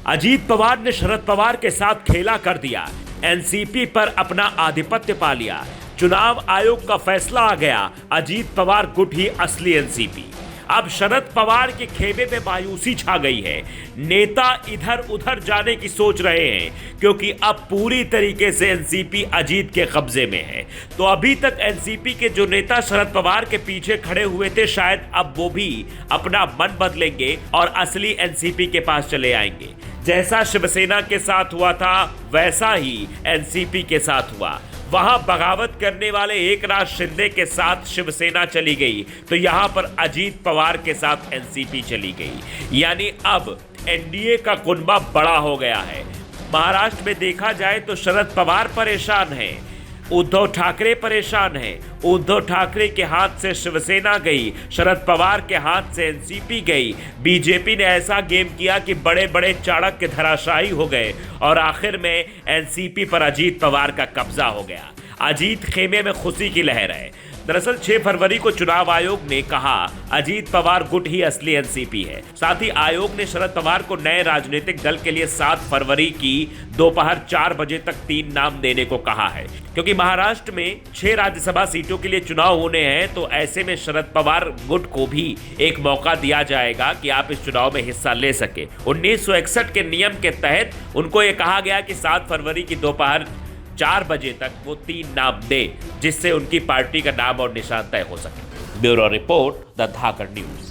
अजीत पवार ने शरद पवार के साथ खेला कर दिया, एनसीपी पर अपना आधिपत्य पा लिया। चुनाव आयोग का फैसला आ गया, अजीत पवार गुट ही असली एनसीपी। अब शरद पवार के खेमे में मायूसी छा गई है। नेता इधर उधर जाने की सोच रहे हैं क्योंकि अब पूरी तरीके से एनसीपी अजीत के कब्जे में है। तो अभी तक एनसीपी के जो नेता शरद पवार के पीछे खड़े हुए थे, शायद अब वो भी अपना मन बदलेंगे और असली एनसीपी के पास चले आएंगे। जैसा शिवसेना के साथ हुआ था वैसा ही एनसीपी के साथ हुआ। वहां बगावत करने वाले एकनाथ शिंदे के साथ शिवसेना चली गई, तो यहां पर अजीत पवार के साथ एनसीपी चली गई। यानी अब एनडीए का कुनबा बड़ा हो गया है। महाराष्ट्र में देखा जाए तो शरद पवार परेशान है, उद्धव ठाकरे परेशान है। उद्धव ठाकरे के हाथ से शिवसेना गई, शरद पवार के हाथ से एनसीपी गई। बीजेपी ने ऐसा गेम किया कि बड़े बड़े चाणक्य धराशायी हो गए और आखिर में एनसीपी पर अजीत पवार का कब्जा हो गया। अजीत खेमे में खुशी की लहर है। दरअसल 6 फरवरी को चुनाव आयोग ने कहा अजीत पवार गुट ही असली एनसीपी है। साथ ही आयोग ने शरद पवार को नए राजनीतिक दल के लिए 7 फरवरी की दोपहर 4 बजे तक 3 नाम देने को कहा है, क्योंकि महाराष्ट्र में 6 राज्यसभा सीटों के लिए चुनाव होने हैं। तो ऐसे में शरद पवार गुट को भी एक मौका दिया जाएगा कि आप इस चुनाव में हिस्सा ले सके। 1961 के नियम के तहत उनको यह कहा गया कि 7 फरवरी की दोपहर 4 बजे तक वो 3 नाम दे, जिससे उनकी पार्टी का नाम और निशान तय हो सके। Bureau report, the Dhakad news.